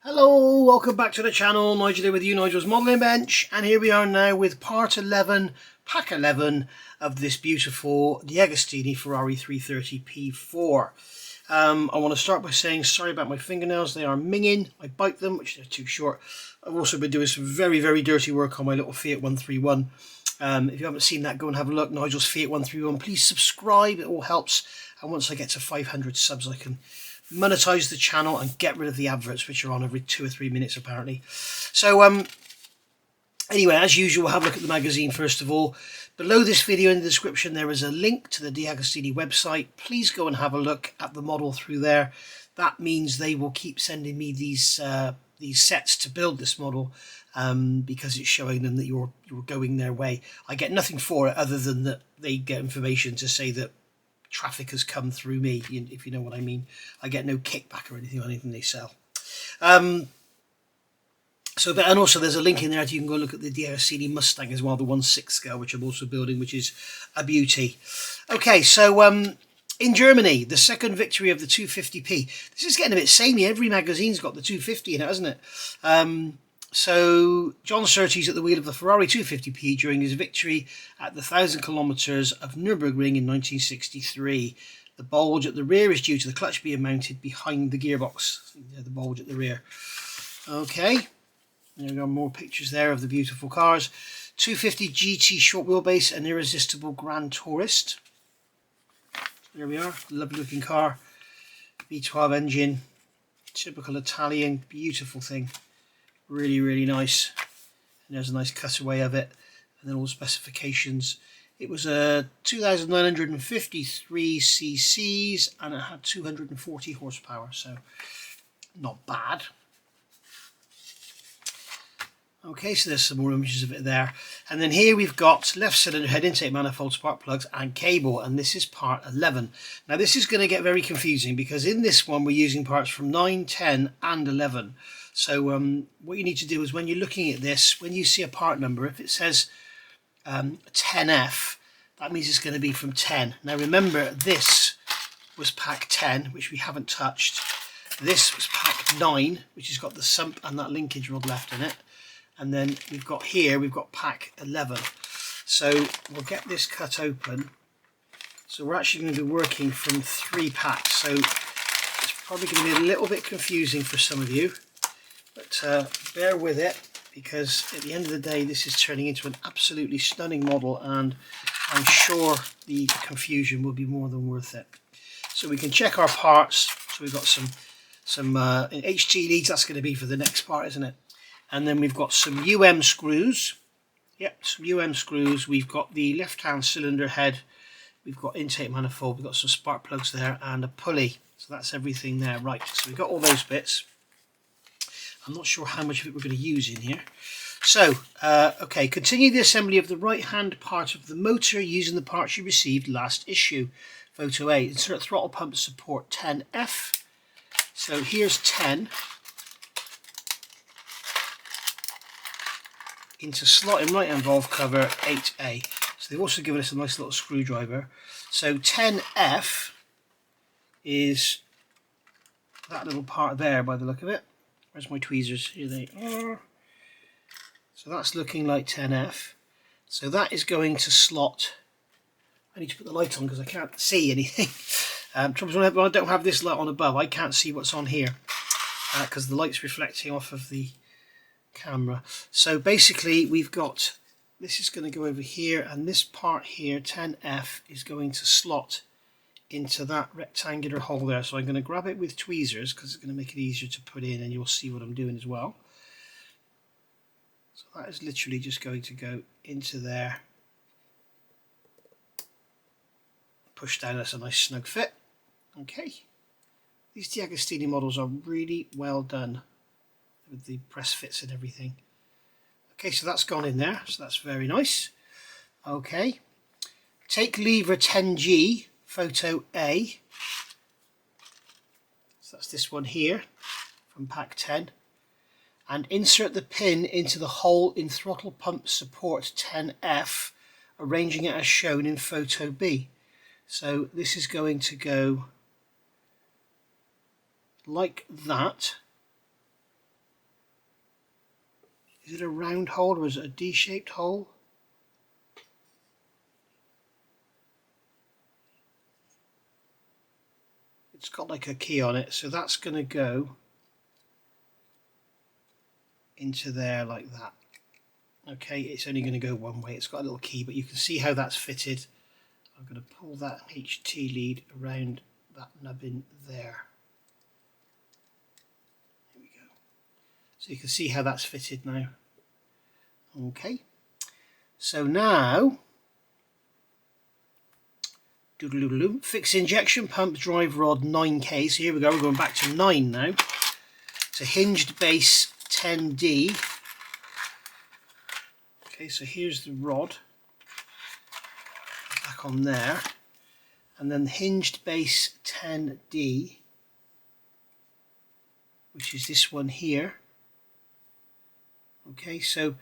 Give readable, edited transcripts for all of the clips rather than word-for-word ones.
Hello, welcome back to the channel. Nigel here with you, Nigel's Modelling Bench, and here we are now with part 11, pack 11 of this beautiful DeAgostini Ferrari 330 P4. I want to start by saying sorry about my fingernails. They are minging. I bite them, which they're too short. I've also been doing some very dirty work on my little Fiat 131. If you haven't seen that, go and have a look. Nigel's Fiat 131. Please subscribe, it all helps. And once I get to 500 subs, I can monetize the channel and get rid of the adverts, which are on every 2 or 3 minutes apparently. So anyway, as usual, we'll have a look at the magazine first of all. Below this video in the description there is a link to the DeAgostini website. Please go and have a look at the model through there. That means they will keep sending me these sets to build this model, because it's showing them that you're going their way. I get nothing for it other than that they get information to say that traffic has come through me, if you know what I mean. I get no kickback or anything on anything they sell. And also there's a link in there that you can go look at the DeAgostini Mustang as well, the 1/6 scale, which I'm also building, which is a beauty. Okay, so in Germany, the second victory of the 250p. This is getting a bit samey. Every magazine's got the 250 in it, hasn't it? So John Surtees at the wheel of the Ferrari 250p during his victory at the 1,000 kilometres of Nürburgring in 1963. The bulge at the rear is due to the clutch being mounted behind the gearbox. The bulge at the rear. Okay, there we go, more pictures there of the beautiful cars. 250 GT short wheelbase, an irresistible Grand Tourist. There we are, lovely looking car. V12 engine, typical Italian, beautiful thing. Really nice. And there's a nice cutaway of it, and then all the specifications. It was a 2,953 cc's and it had 240 horsepower, so not bad. Okay, so there's some more images of it there. And then here we've got left cylinder head, intake manifold, spark plugs and cable, and this is part 11. Now this is going to get very confusing because in this one we're using parts from 9, 10 and 11. So what you need to do is when you're looking at this, when you see a part number, if it says 10F, that means it's going to be from 10. Now remember, this was pack 10, which we haven't touched. This was pack 9, which has got the sump and that linkage rod left in it. And then we've got pack 11. So we'll get this cut open. So we're actually going to be working from 3 packs. So it's probably going to be a little bit confusing for some of you. But bear with it, because at the end of the day this is turning into an absolutely stunning model, and I'm sure the confusion will be more than worth it. So we can check our parts. So we've got some HT leads. That's going to be for the next part, isn't it? And then we've got some screws. Yep, some screws. We've got the left-hand cylinder head. We've got intake manifold. We've got some spark plugs there and a pulley. So that's everything there. Right, so we've got all those bits. I'm not sure how much of it we're going to use in here. So, okay, continue the assembly of the right-hand part of the motor using the parts you received last issue. Photo A, insert throttle pump support 10F. So here's 10. Into slot in right-hand valve cover 8A. So they've also given us a nice little screwdriver. So 10F is that little part there by the look of it. Where's my tweezers? Here they are. So that's looking like 10F. So that is going to slot. I need to put the light on because I can't see anything. Trouble is when I don't have this light on above, I can't see what's on here because the light's reflecting off of the camera. So basically we've got, this is going to go over here, and this part here, 10F, is going to slot into that rectangular hole there. So I'm going to grab it with tweezers because it's going to make it easier to put in, and you'll see what I'm doing as well. So that is literally just going to go into there, push down. That's a nice snug fit. Okay, these DeAgostini models are really well done with the press fits and everything. Okay, so that's gone in there, so that's very nice. Okay, take lever 10G, photo A. So that's this one here from pack 10. And insert the pin into the hole in throttle pump support 10F, arranging it as shown in photo B. So this is going to go like that. Is it a round hole or is it a D-shaped hole? It's got like a key on it, so that's going to go into there like that. Okay, it's only going to go one way. It's got a little key, but you can see how that's fitted. I'm going to pull that HT lead around that nubbin there. There we go. So you can see how that's fitted now. Okay, so now fix injection pump drive rod 9K. So here we go, we're going back to 9 now. It's a hinged base 10D. Okay, so here's the rod back on there, and then the hinged base 10D, which is this one here. Okay, so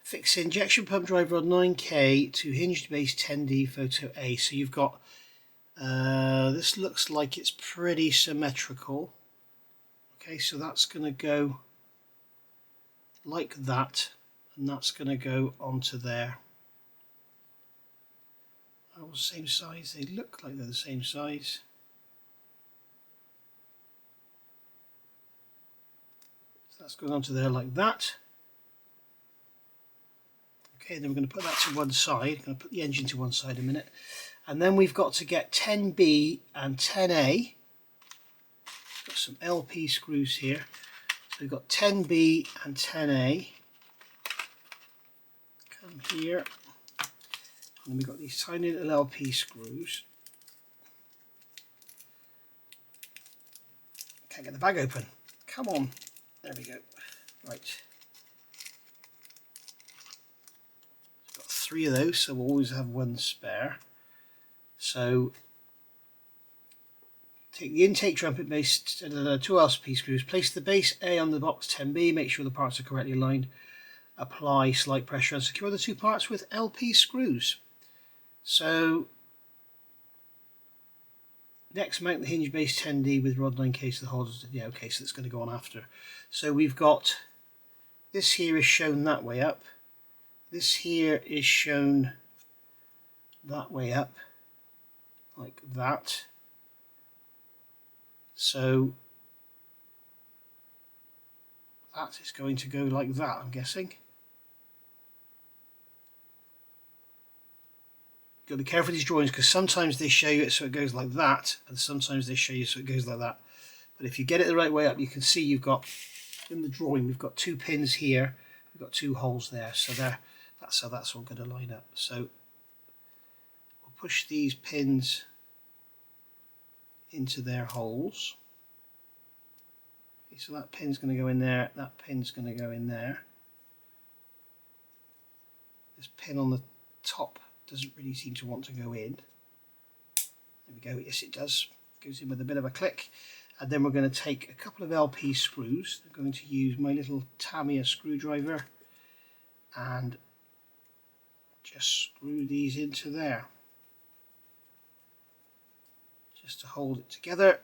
fix injection pump drive rod 9K to hinged base 10D photo A. So you've got this looks like it's pretty symmetrical. Okay, so that's going to go like that, and that's going to go onto there. Oh, same size. They look like they're the same size. So that's going onto there like that. Okay, then we're going to put that to one side. I'm going to put the engine to one side a minute. And then we've got to get 10B and 10A. Got some LP screws here. So we've got 10B and 10A. Come here. And we've got these tiny little LP screws. Can't get the bag open. Come on. There we go. Right. Got 3 of those, so we'll always have 1 spare. So take the intake trumpet base, 2 LP screws, place the base A on the box 10B, make sure the parts are correctly aligned, apply slight pressure and secure the 2 parts with LP screws. So next, mount the hinge base 10D with rod 9K to the holders. Yeah, okay, so it's going to go on after. So we've got this here is shown that way up. This here is shown that way up, like that. So that is going to go like that, I'm guessing. Got to be careful with these drawings because sometimes they show you it so it goes like that, and sometimes they show you so it goes like that. But if you get it the right way up, you can see you've got, in the drawing, we've got 2 pins here, we've got 2 holes there, so there, that's how that's all going to line up. So we'll push these pins into their holes. Okay, so that pin's going to go in there, that pin's going to go in there. This pin on the top doesn't really seem to want to go in. There we go, yes it does. Goes in with a bit of a click. And then we're going to take a couple of LP screws. I'm going to use my little Tamiya screwdriver and just screw these into there. Just to hold it together.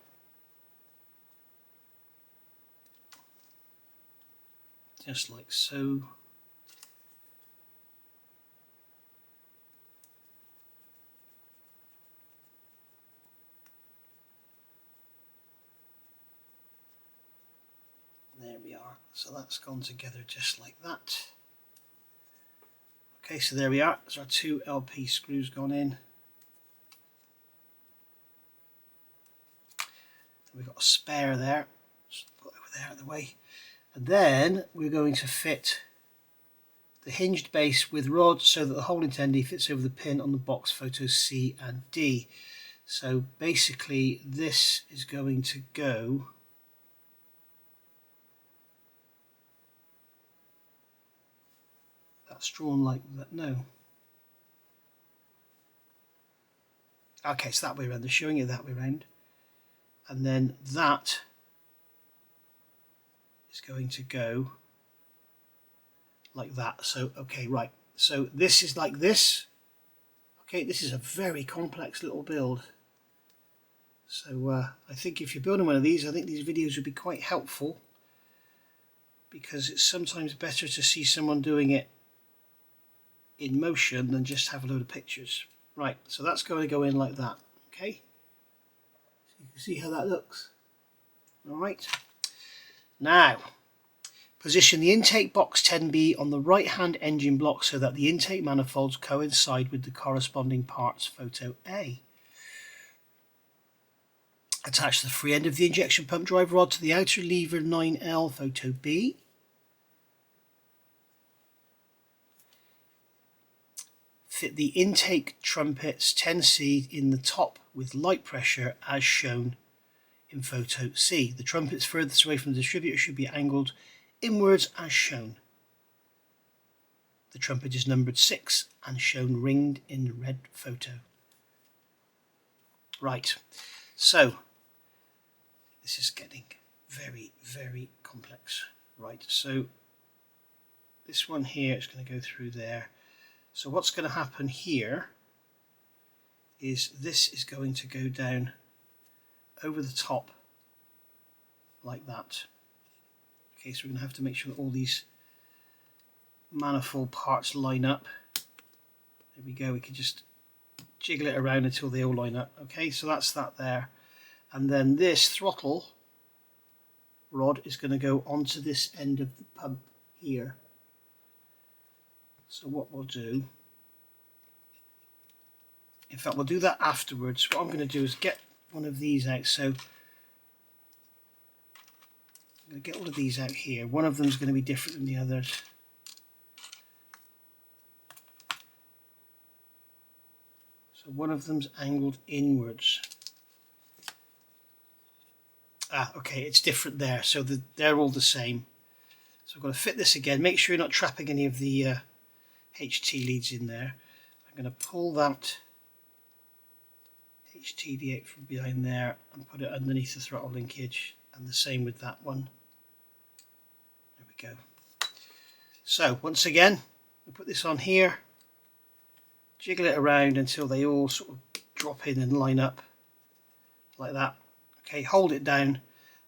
Just like so. There we are. So that's gone together just like that. Okay, so there we are. There's our 2 LP screws gone in. Then we've got a spare there. Just put it over there out of the way. And then we're going to fit the hinged base with rod so that the hole in 10D fits over the pin on the box photos C and D. So basically this is going to go that's drawn like that. No. Okay, so that way around. They're showing it that way around. And then that is going to go like that. So, okay, right. So this is like this. Okay, this is a very complex little build. So I think if you're building one of these, I think these videos would be quite helpful because it's sometimes better to see someone doing it in motion than just have a load of pictures. Right, so that's going to go in like that, okay? So you can see how that looks. Alright, now position the intake box 10B on the right hand engine block so that the intake manifolds coincide with the corresponding parts, photo A. Attach the free end of the injection pump drive rod to the outer lever 9L, photo B. Fit the intake trumpets 10C in the top with light pressure as shown in photo C. The trumpets furthest away from the distributor should be angled inwards as shown. The trumpet is numbered 6 and shown ringed in red photo. Right, so this is getting very, very complex. Right, so this one here is going to go through there. So what's going to happen here is this is going to go down over the top like that. Okay, so we're going to have to make sure that all these manifold parts line up. There we go, we can just jiggle it around until they all line up. Okay, so that's that there. And then this throttle rod is going to go onto this end of the pump here. So what we'll do, in fact we'll do that afterwards. What I'm going to do is get one of these out. So I'm going to get all of these out here. One of them is going to be different than the others. So one of them's angled inwards. Ah, okay, it's different there. So they're all the same. So I've got to fit this again. Make sure you're not trapping any of the HT leads in there. I'm going to pull that HTD out from behind there and put it underneath the throttle linkage, and the same with that one. There we go. So once again, we'll put this on here, jiggle it around until they all sort of drop in and line up like that. Okay, hold it down,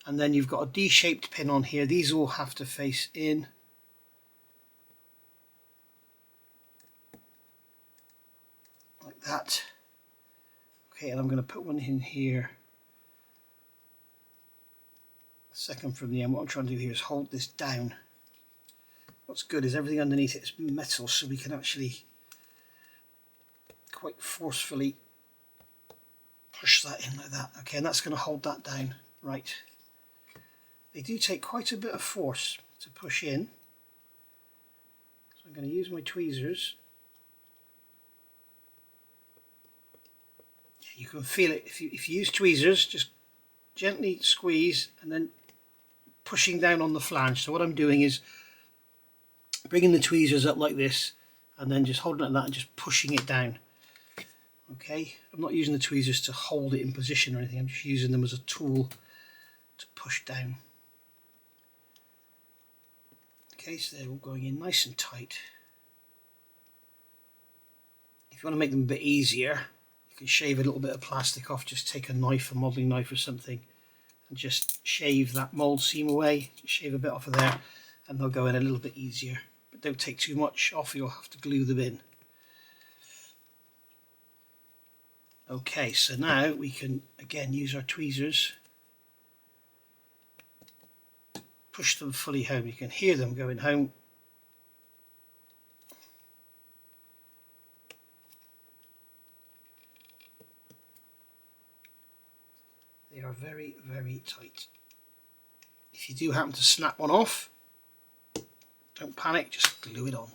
and then you've got a D-shaped pin on here. These all have to face in. Like that. Okay, and I'm going to put one in here. Second from the end. What I'm trying to do here is hold this down. What's good is everything underneath it is metal, so we can actually quite forcefully push that in like that. Okay, and that's going to hold that down. Right. They do take quite a bit of force to push in. So I'm going to use my tweezers. You can feel it. If you use tweezers, just gently squeeze and then pushing down on the flange. So what I'm doing is bringing the tweezers up like this and then just holding it like that and just pushing it down. Okay, I'm not using the tweezers to hold it in position or anything, I'm just using them as a tool to push down. Okay, so they're all going in nice and tight. If you want to make them a bit easier, you can shave a little bit of plastic off. Just take a knife, a modelling knife or something, and just shave that mould seam away. Just shave a bit off of there and they'll go in a little bit easier. But don't take too much off, you'll have to glue them in. Okay, so now we can again use our tweezers, push them fully home. You can hear them going home. They are very, very tight. If you do happen to snap one off, don't panic, just glue it on.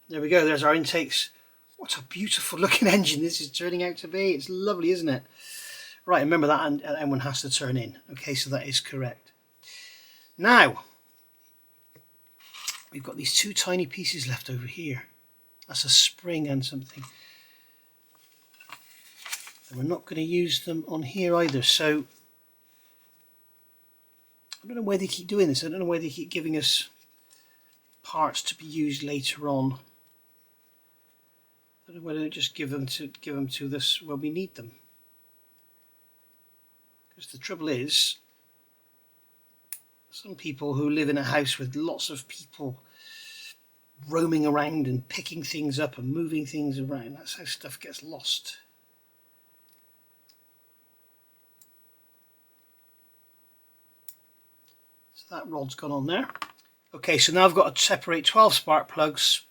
There we go, there's our intakes. What a beautiful looking engine this is turning out to be. It's lovely, isn't it? Right, remember that M1 has to turn in. Okay, so that is correct. Now, we've got these two tiny pieces left over here. That's a spring and something. And we're not going to use them on here either. So, I don't know why they keep doing this. I don't know why they keep giving us parts to be used later on. I don't know whether to just give them to this when we need them. Because the trouble is, some people who live in a house with lots of people roaming around and picking things up and moving things around. That's how stuff gets lost. So that rod's gone on there. Okay, so now I've got to separate 12 spark plugs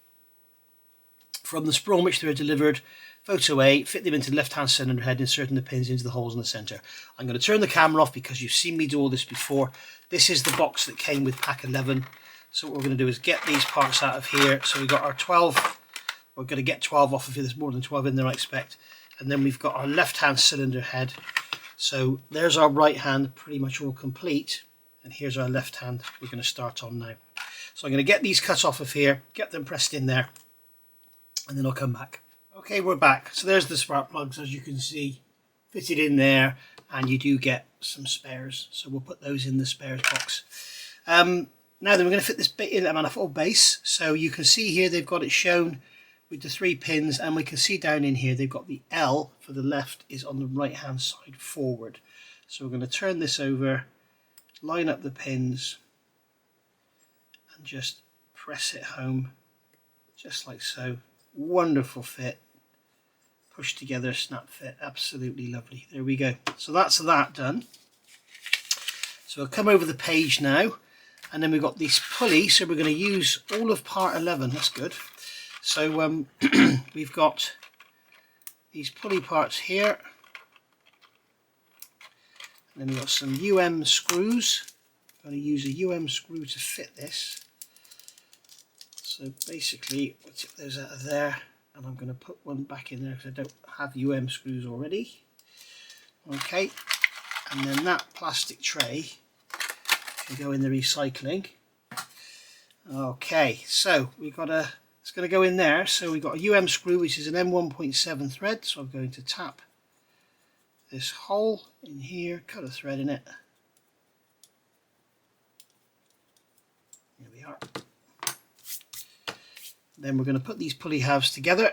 from the sprawl in which they were delivered. Photo A, fit them into the left-hand cylinder head, inserting the pins into the holes in the centre. I'm going to turn the camera off because you've seen me do all this before. This is the box that came with pack 11. So what we're going to do is get these parts out of here. So we've got our 12, we're going to get 12 off of here. There's more than 12 in there, I expect. And then we've got our left-hand cylinder head. So there's our right hand, pretty much all complete. And here's our left hand we're going to start on now. So I'm going to get these cut off of here, get them pressed in there, and then I'll come back. Okay, we're back. So there's the spark plugs, as you can see, fitted in there, and you do get some spares. So we'll put those in the spares box. Now then, we're going to fit this bit in a manifold base. So you can see here they've got it shown with the 3 pins, and we can see down in here they've got the L for the left is on the right hand side forward. So we're going to turn this over, line up the pins, and just press it home, just like so. Wonderful fit. Push together, snap fit, absolutely lovely. There we go. So that's that done. So I'll come over the page now. And then we've got this pulley, so we're going to use all of part 11. That's good. So we've got these pulley parts here. And then we've got some screws. I'm going to use a screw to fit this. So basically, we'll tip those out of there. And I'm going to put one back in there because I don't have screws already. Okay. And then that plastic tray can go in the recycling. Okay, so we've got it's going to go in there. So we've got a screw, which is an M1.7 thread. So I'm going to tap this hole in here, cut a thread in it. Here we are. Then we're going to put these pulley halves together.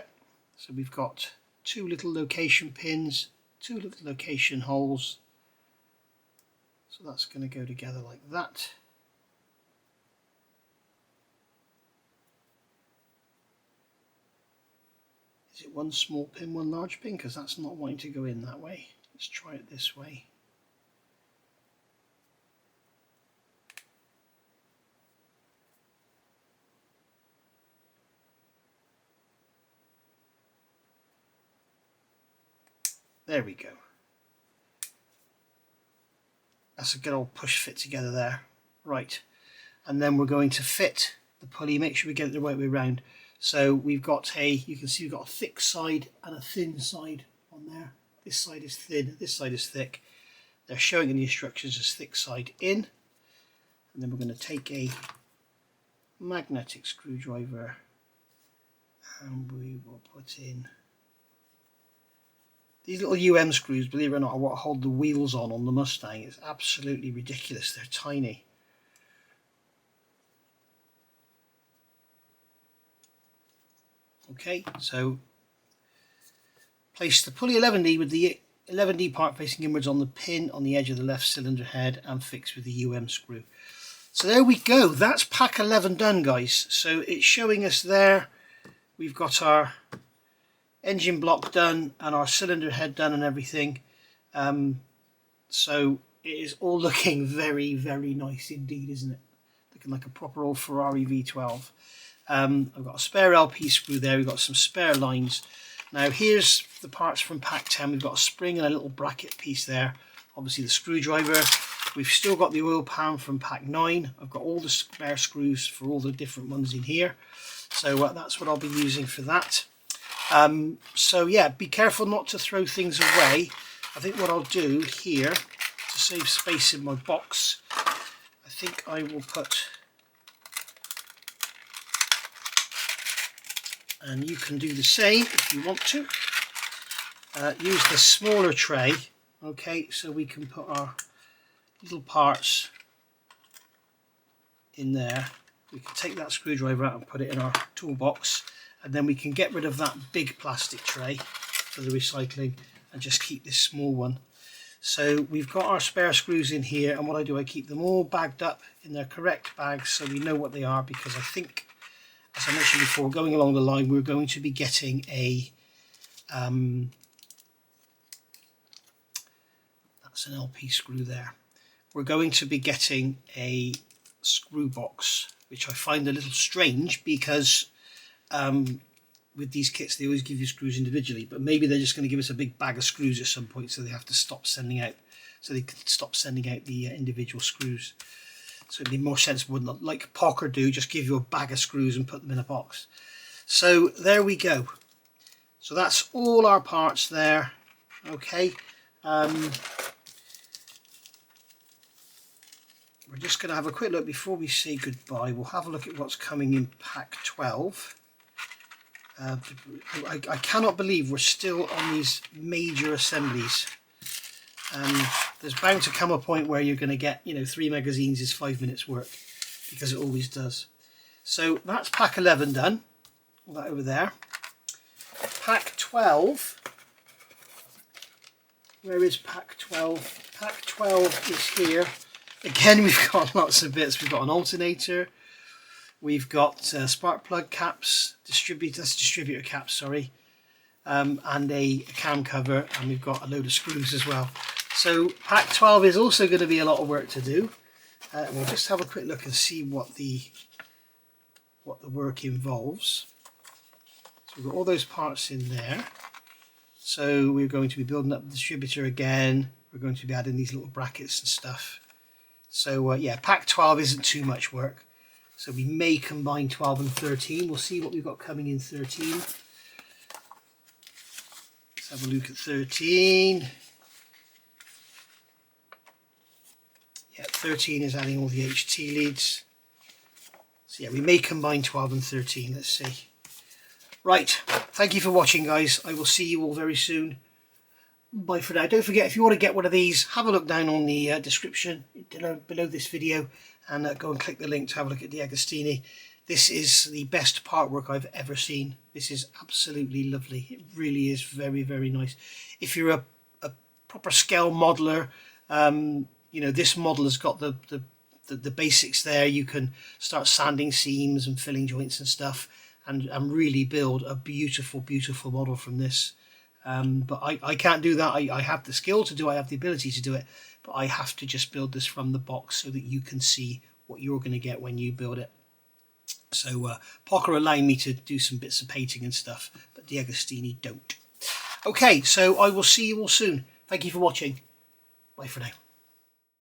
So we've got 2 little location pins, 2 little location holes. So that's going to go together like that. Is it 1 small pin, 1 large pin? Because that's not wanting to go in that way. Let's try it this way. There we go. That's a good old push fit together there. Right, and then we're going to fit the pulley, make sure we get it the right way around. So we've got you can see we've got a thick side and a thin side on there. This side is thin, this side is thick. They're showing in the instructions as thick side in. And then we're going to take a magnetic screwdriver and we will put in these little screws. Believe it or not, are what hold the wheels on the Mustang. It's absolutely ridiculous. They're tiny. Okay, so place the pulley 11D with the 11D part facing inwards on the pin on the edge of the left cylinder head and fix with the screw. So there we go. That's pack 11 done, guys. So it's showing us there. We've got our engine block done and our cylinder head done and everything. So it is all looking very, very nice indeed, isn't it? Looking like a proper old Ferrari V12. I've got a spare LP screw there. We've got some spare lines. Now here's the parts from pack 10. We've got a spring and a little bracket piece there. Obviously the screwdriver. We've still got the oil pan from pack 9. I've got all the spare screws for all the different ones in here. So that's what I'll be using for that. So yeah, be careful not to throw things away. I think what I'll do here, to save space in my box, I think I will put, and you can do the same if you want to, use the smaller tray, okay, so we can put our little parts in there. We can take that screwdriver out and put it in our toolbox, and then we can get rid of that big plastic tray for the recycling and just keep this small one. So we've got our spare screws in here, and what I do, I keep them all bagged up in their correct bags so we know what they are, because I think, as I mentioned before, going along the line, we're going to be getting a that's an LP screw there. We're going to be getting a screw box, which I find a little strange because with these kits they always give you screws individually, but maybe they're just going to give us a big bag of screws at some point, so they have to stop sending out, so they can stop sending out the individual screws. So it'd be more sensible, like Pocker do, just give you a bag of screws and put them in a box. So there we go. So that's all our parts there. Okay. We're just going to have a quick look before we say goodbye. We'll have a look at what's coming in pack 12. I cannot believe we're still on these major assemblies. There's bound to come a point where you're going to get, 3 magazines is 5 minutes work, because it always does. So that's pack 11 done. All that over there. Pack 12. Where is pack 12? Pack 12 is here. Again, we've got lots of bits. We've got an alternator. We've got spark plug caps, distributor caps, sorry, and a cam cover, and we've got a load of screws as well. So pack 12 is also going to be a lot of work to do. We'll just have a quick look and see what the work involves. So we've got all those parts in there. So we're going to be building up the distributor again. We're going to be adding these little brackets and stuff. So yeah, pack 12 isn't too much work. So we may combine 12 and 13. We'll see what we've got coming in 13. Let's have a look at 13. Yeah, 13 is adding all the HT leads. So yeah, we may combine 12 and 13. Let's see. Right, thank you for watching, guys. I will see you all very soon. Bye for now. Don't forget, if you want to get one of these, have a look down on the description below this video, and go and click the link to have a look at DeAgostini. This is the best part work I've ever seen. This is absolutely lovely. It really is very, very nice. If you're a proper scale modeler, this model has got the basics there. You can start sanding seams and filling joints and stuff, and really build a beautiful, beautiful model from this. But I can't do that. I have the skill to do it, I have the ability to do it, but I have to just build this from the box so that you can see what you're going to get when you build it. So Pocker allowing me to do some bits of painting and stuff, but DeAgostini don't. Okay, so I will see you all soon. Thank you for watching. Bye for now.